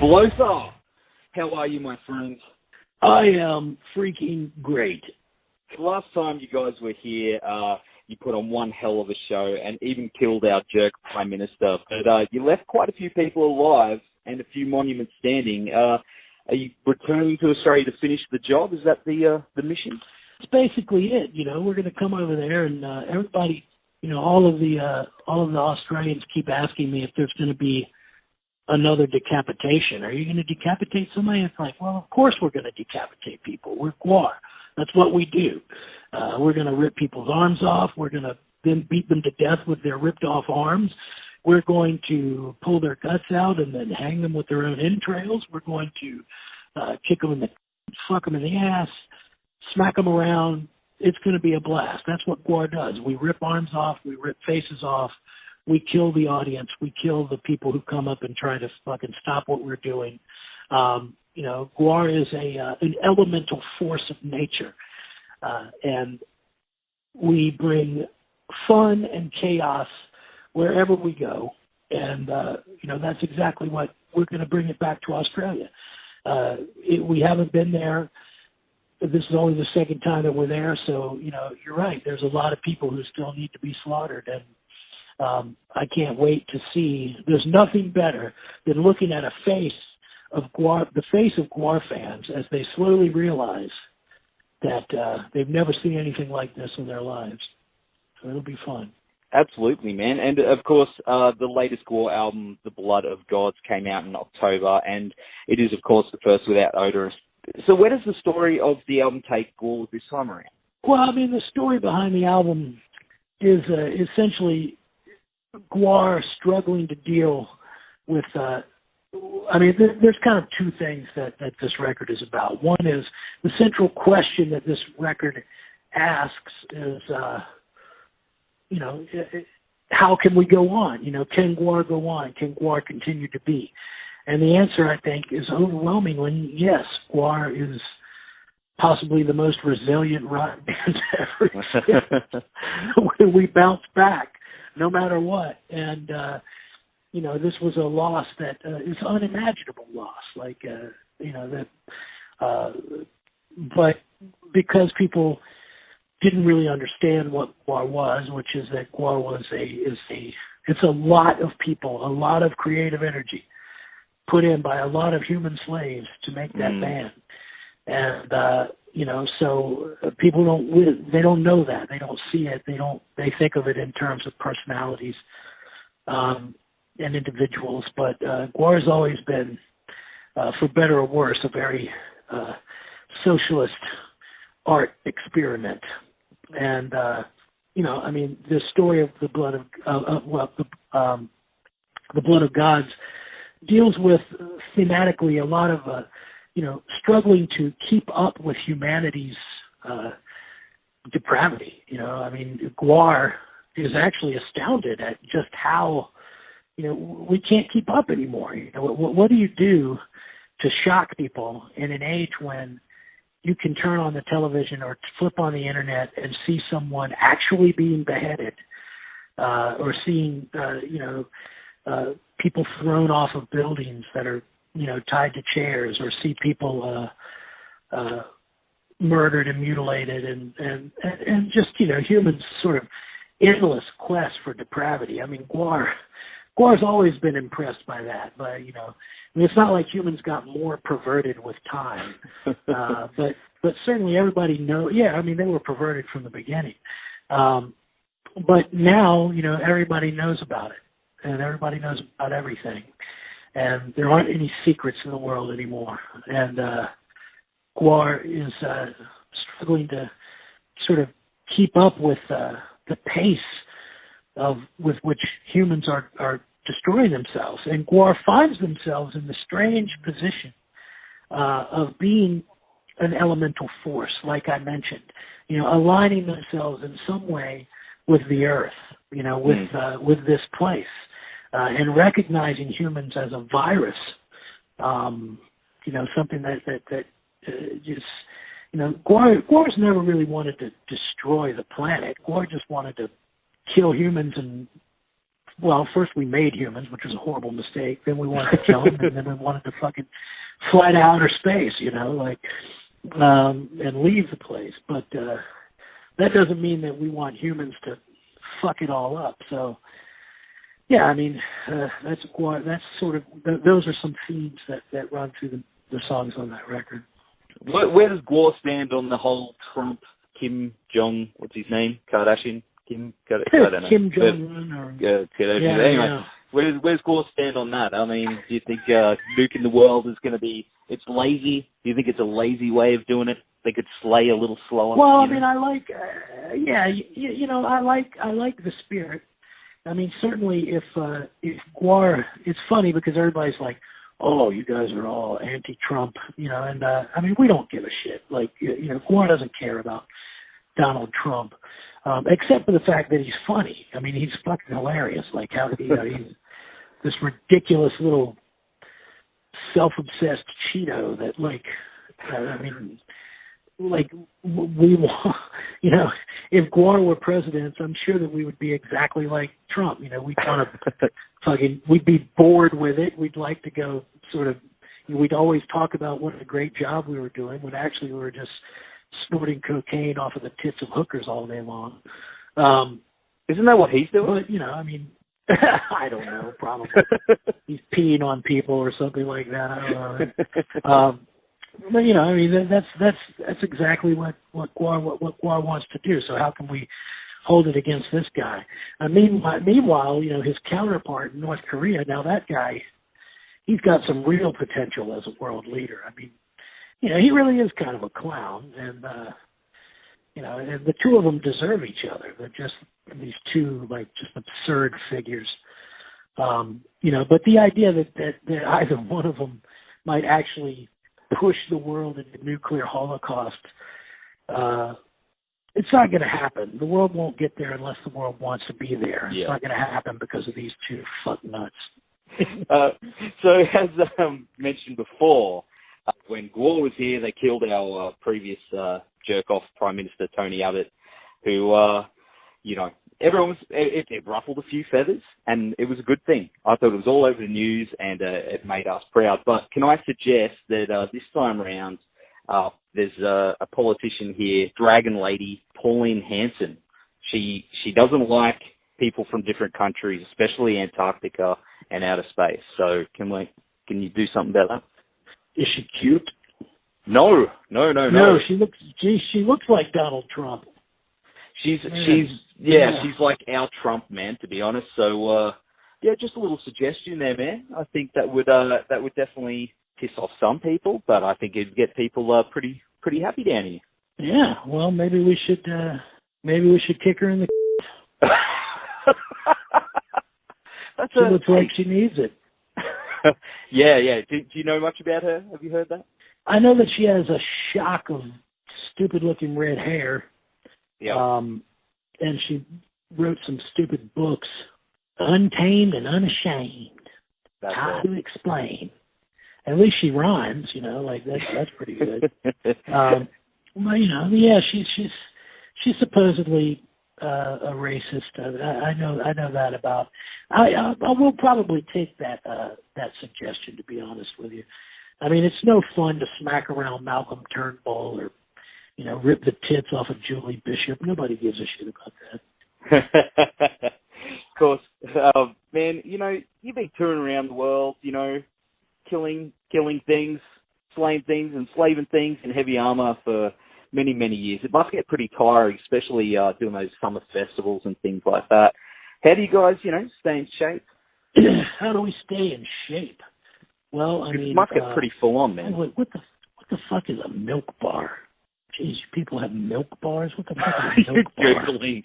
Blöthar, how are you, my friend? I am freaking great. Last time you guys were here, you put on one hell of a show and even killed our jerk Prime Minister. But you left quite a few people alive and a few monuments standing. Are you returning to Australia to finish the job? Is that the mission? It's basically it. You know, we're going to come over there, and everybody, you know, all of the Australians keep asking me if there's going to be another decapitation. Are you going to decapitate somebody? It's like, well, of course we're going to decapitate people. We're GWAR. That's what we do. We're going to rip people's arms off. We're going to then beat them to death with their ripped off arms. We're going to pull their guts out and then hang them with their own entrails. We're going to kick them in the, fuck them in the ass, smack them around. It's going to be a blast. That's what GWAR does. We rip arms off. We rip faces off. We kill the audience. We kill the people who come up and try to fucking stop what we're doing. You know, GWAR is an elemental force of nature. And we bring fun and chaos wherever we go. And, you know, that's exactly what we're going to bring it back to Australia. We haven't been there. This is only the second time that we're there. So, you know, you're right. There's a lot of people who still need to be slaughtered. And I can't wait to see. There's nothing better than looking at a face of GWAR, the face of GWAR fans, as they slowly realize that they've never seen anything like this in their lives. So it'll be fun. Absolutely, man. And, of course, the latest GWAR album, The Blood of Gods, came out in October, and it is, of course, the first without Odorous. So where does the story of the album take GWAR this time around? Well, I mean, the story behind the album is essentially GWAR struggling to deal with there's kind of two things that this record is about. One is the central question that this record asks is, you know, how can we go on? You know, can GWAR go on? Can GWAR continue to be? And the answer, I think, is overwhelmingly yes. GWAR is possibly the most resilient rock band ever existed. We bounce back no matter what. And, you know, this was a loss that is unimaginable loss. Like, you know, that, but because people didn't really understand what GWAR was, which is that GWAR it's a lot of people, a lot of creative energy put in by a lot of human slaves to make that band. And, you know, so people they don't know that. They don't see it. They think of it in terms of personalities, and individuals, but GWAR has always been, for better or worse, a very socialist art experiment. And you know, I mean, the story of the blood the blood of gods deals with thematically a lot of you know, struggling to keep up with humanity's depravity. You know, I mean, GWAR is actually astounded at just how, you know, we can't keep up anymore. You know, what do you do to shock people in an age when you can turn on the television or flip on the internet and see someone actually being beheaded, or seeing, you know, people thrown off of buildings that are, you know, tied to chairs, or see people murdered and mutilated, and just, you know, humans sort of endless quest for depravity. I mean, GWAR's always been impressed by that, but, you know, I mean, it's not like humans got more perverted with time, but certainly everybody knows. Yeah, I mean, they were perverted from the beginning, but now, you know, everybody knows about it, and everybody knows about everything, and there aren't any secrets in the world anymore. And GWAR is struggling to sort of keep up with the pace with which humans are destroying themselves. And GWAR finds themselves in the strange position of being an elemental force, like I mentioned, you know, aligning themselves in some way with the earth, you know, with this place, and recognizing humans as a virus, you know, something that just, you know, GWAR's never really wanted to destroy the planet. GWAR just wanted to kill humans and well, first we made humans, which was a horrible mistake. Then we wanted to kill them, and then we wanted to fucking fly to outer space, and leave the place. But that doesn't mean that we want humans to fuck it all up. So, yeah, I mean, that's sort of, those are some themes that run through the songs on that record. Where does GWAR stand on the whole Trump, Kim Jong, what's his name? Kardashian? I don't know. Kim Jong-un or... Kardashian. Anyway, where's GWAR stand on that? I mean, do you think nuking the world is going to be... It's lazy? Do you think it's a lazy way of doing it? They could slay a little slower? Well, I mean, I like... I like the spirit. I mean, certainly if GWAR... It's funny because everybody's like, oh, you guys are all anti-Trump, and I mean, we don't give a shit. Like, GWAR doesn't care about Donald Trump, except for the fact that he's funny. I mean, he's fucking hilarious. Like, how he's this ridiculous little self-obsessed Cheeto that, we want, if GWAR were presidents, I'm sure that we would be exactly like Trump. We'd want to we'd be bored with it. We'd like to go we'd always talk about what a great job we were doing when actually we were just snorting cocaine off of the tits of hookers all day long. Isn't that what he's doing? But, I mean, I don't know, probably. He's peeing on people or something like that. I don't know. But, I mean, that's exactly what GWAR wants to do. So how can we hold it against this guy? Meanwhile, his counterpart in North Korea, now that guy, he's got some real potential as a world leader. I mean, he really is kind of a clown, and and the two of them deserve each other. They're just these two just absurd figures. But the idea that either one of them might actually push the world into nuclear holocaust, it's not going to happen. The world won't get there unless the world wants to be there. Yeah. It's not going to happen because of these two fuck nuts. So as mentioned before, when GWAR was here, they killed our previous jerk-off Prime Minister, Tony Abbott, who, everyone it ruffled a few feathers, and it was a good thing. I thought it was all over the news, and it made us proud. But can I suggest that this time around, there's a politician here, Dragon Lady, Pauline Hanson. She doesn't like people from different countries, especially Antarctica and outer space. So can you do something about that? Is she cute? No. No, she looks like Donald Trump. She's like our Trump, man, to be honest. So just a little suggestion there, man. I think that would definitely piss off some people, but I think it'd get people pretty happy down here. Yeah, well, maybe we should kick her in the. She looks like she needs it. Yeah. Do you know much about her? Have you heard that? I know that she has a shock of stupid-looking red hair. Yeah. And she wrote some stupid books, Untamed and Unashamed. That's How right. to explain. At least she rhymes, that's pretty good. She's supposedly a racist. I know that about. I will probably take that suggestion, to be honest with you. I mean, it's no fun to smack around Malcolm Turnbull or rip the tits off of Julie Bishop. Nobody gives a shit about that. Of course, man. You've been touring around the world. Killing things, slaying things, enslaving things in heavy armor for many, many years. It must get pretty tiring, especially doing those summer festivals and things like that. How do you guys, stay in shape? How do we stay in shape? Well, I mean, it must get pretty full on, man. What the fuck is a milk bar? Jeez, people have milk bars? What the fuck is a milk bar? Are you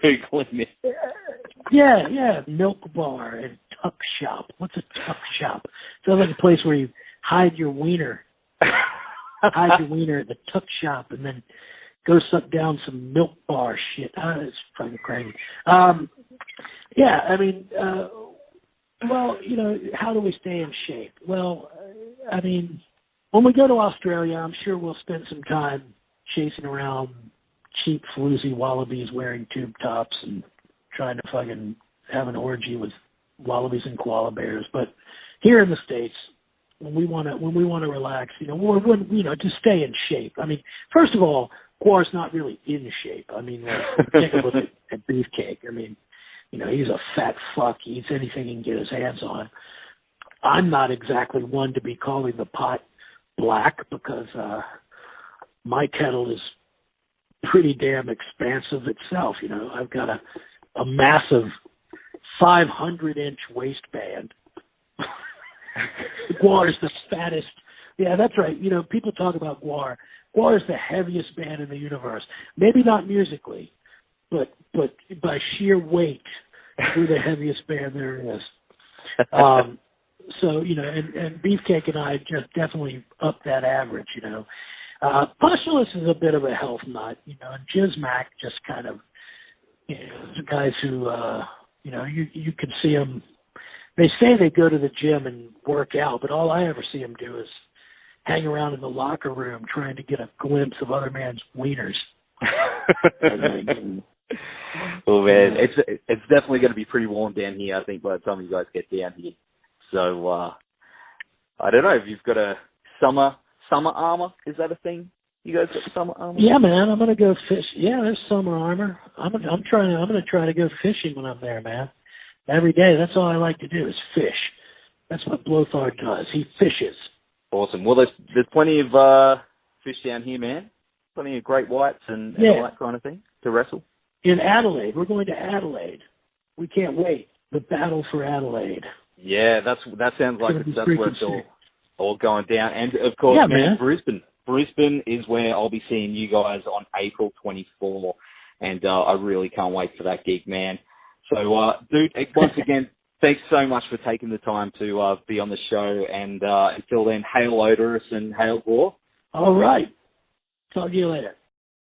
Googling it? Yeah, milk bar and tuck shop. What's a tuck shop? Sounds like a place where you hide your wiener. Hide your wiener at the tuck shop and then go suck down some milk bar shit. It's fucking crazy. Yeah, I mean, well, how do we stay in shape? Well, I mean, when we go to Australia, I'm sure we'll spend some time chasing around cheap, floozy wallabies wearing tube tops and trying to fucking have an orgy with wallabies and koala bears. But here in the States, when we want to relax, or to stay in shape. I mean, first of all, GWAR's not really in shape. I mean, take a look at Beefcake. I mean, he's a fat fuck. He eats anything he can get his hands on. I'm not exactly one to be calling the pot black because my kettle is pretty damn expansive itself. I've got a massive 500-inch waistband. GWAR is the fattest. Yeah, that's right. People talk about GWAR. GWAR is the heaviest band in the universe. Maybe not musically, but by sheer weight, we're the heaviest band there is. So, and Beefcake and I just definitely up that average, Postulus is a bit of a health nut, and Jizmac just kind of, the guys who, you can see them. They say they go to the gym and work out, but all I ever see them do is hang around in the locker room trying to get a glimpse of other man's wieners. Well, man, it's definitely going to be pretty warm down here, I think, by the time you guys get down here. So, I don't know if you've got a summer armor. Is that a thing? You guys got summer armor? Yeah, man, I'm going to go fish. Yeah, there's summer armor. I'm going to try to go fishing when I'm there, man. Every day, that's all I like to do is fish. That's what Blöthar does. He fishes. Awesome. Well, there's plenty of fish down here, man. Plenty of great whites and all that kind of thing to wrestle. In Adelaide. We're going to Adelaide. We can't wait. The battle for Adelaide. Yeah, that sounds like that's where it's all going down. And, of course, man, Brisbane. Brisbane is where I'll be seeing you guys on April 24. And I really can't wait for that gig, man. So, dude, once again, thanks so much for taking the time to be on the show. And until then, hail Odorous and hail GWAR. All right. Talk to you later.